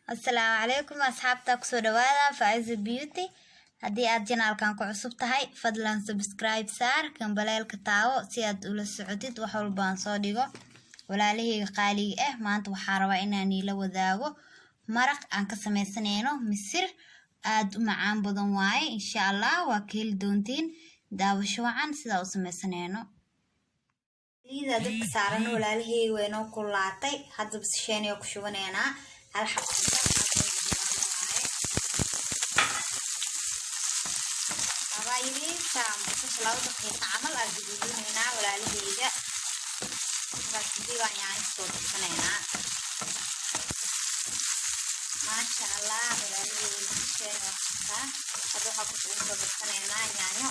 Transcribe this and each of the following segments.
السلام عليكم أصحابتك سودوادا فايز بيوتي هدي aad janaalkan ku cusub tahay fadlan subscribe saar kambalelka taawo si aad ula socotid wax walba aan soo dhigo walaalahayga qaaliga ah maanta waxaan rabaa inaan ila wadaago maraq aan ka sameysanayno misir aad u macaan badan waaye insha Allah waa ka heli doontiin daawasho wacan sida u sameysanayno liida dadka saaran walaalahayga way noo kulaatay hadda bisheeniyo ku shubanaynaa hal xabbo رايلي سام سلطة دقيقة عمل أرجوكي هنا ولا لهيجا بس دي يعني صوت سنينا ما شاء الله ولا لهيجا هذا حب صوت سنينا يعني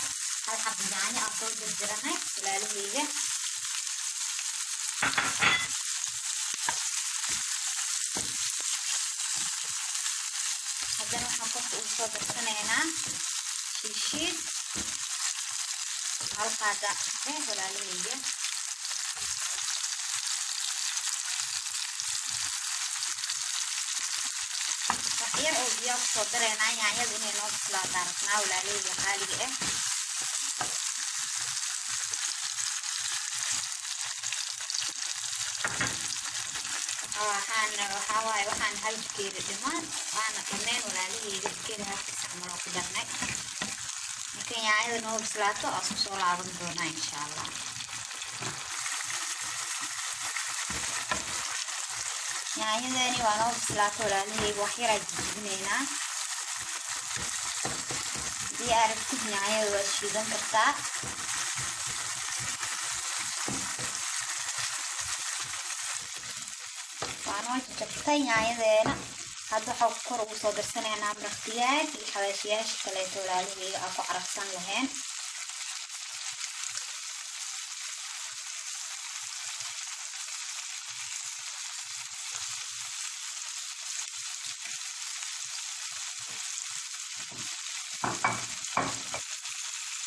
هذا حب يعني أصل بالجرنة ولا لهيجا هذا حب صوت سنينا الشيء على قاعدة ولا ليه كثير أوبيا صدرنا يعني بني نص لا تعرفنا ولا ليه خالي وحان هل كير دمان وأنا كمان ولا ليه كده هستعمل قدرنا لكن يعني إذا نو بسلاته أصلا لعبن دونا إن شاء الله يعني إذا ني وأنا بسلاته لأنه هي وحيرة جديدة دي عرفت يعني وشيدن كرتا وأنا جبتين يعني إذا هذا حكر وصدر سنة أنا برختياج الحواشياش كليتو لالي أكو عرفسان لهن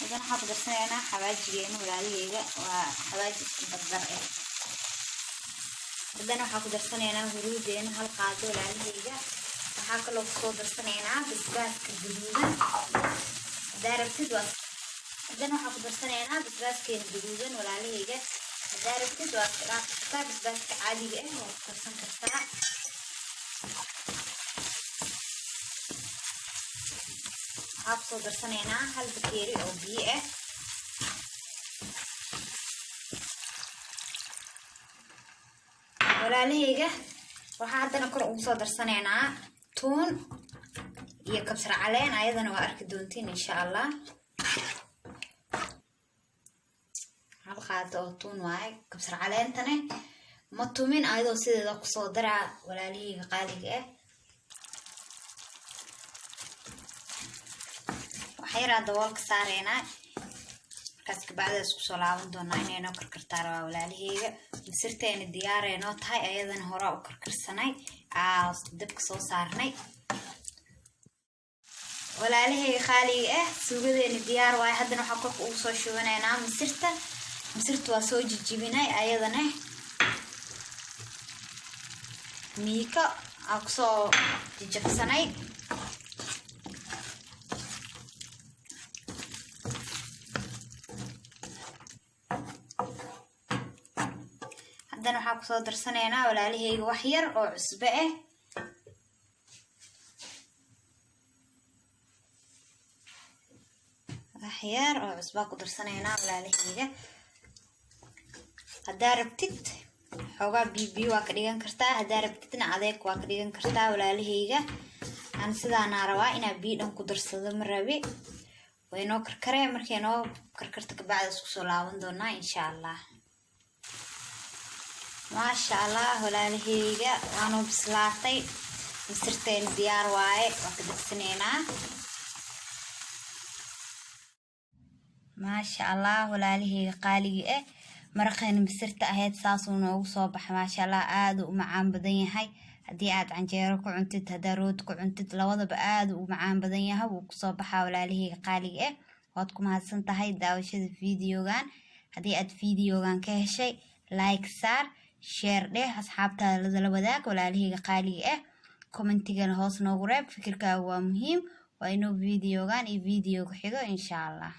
إذا حضر سنة أنا حواجيين ولالي وحواجي بدر بدنا حاكو درسنينا هرودين هالقاعدة لالهيجا وحاكو لو صو درسنينا بسباس كالجدودن دارب تدوس بدنا حاكو درسنينا بسباس كالجدودن ولالهيجا دارب تدوس راكتا بسباس كعادي بإيه وكرسن كرسا حاكو صو درسنينا هالبكيري أو بيئة walaalahayga waxa hadana kor ugu soo darsaneynaa tuun iyo kabsar caleen ayadana waa arki doontiin insha Allah hal qaado oo tuun waay kabsar caleentana ma tumin ayadoo sideeda ku soo dara walaalahayga qaaliga ah waxay raada walka saareynaa كاسك بعد اسكو لaaban doonaa inayno karkartaa rabaa walaalahayga misirteena diyaarayno tahay ayadan hore u karkarsanay dabka soo saarnay walaalahayga qaaliga ah suugadeena diyaar waay hadana waxa korka ugu soo shubanaynaa misirta waa soo jijibinay ayadana miika soo jijabsanay waxaan ku soo darsaneynaa walaalahayga wax yar oo cusbo ah wax yar oo cusbo ku darsaneynaa walaalahayga hadaa rabtid xogaa bibi waa ka dhigan kartaa hadaa rabtidna adeeg waa ka dhigan kartaa walaalahayga aan sidaana rabaa inaa biidhan ku darsado ma rabi way noo karkaree markay noo karkarta ka bacda isku soo laaban doonaa insha Allah ما شاء الله walaalahayga waanu bislaatay misirteen diyaar waaye waa ka degsanayna ما شاء الله walaalahayga qaaliga ah maraqeen misirta ahayd saas uu noogu soo baxay ما شاء الله aad u macaan badan yahay hadii aad canjeero ku cuntid hadaa rood ku cuntid labadaba aad u macaan badan yahay wuu ku soo baxaa walaalahayga qaaliga ah waad ku mahadsan tahay daawashada fiidiyogan hadii aad fiidiyogan ka heshay like saar share deh asxaabtaada la wadaag walaalahayga qaaliga ah commentigan hoos noogu reeb fikirkaaga waa muhiim waa inuu videogan iyo video ku xigo insha Allah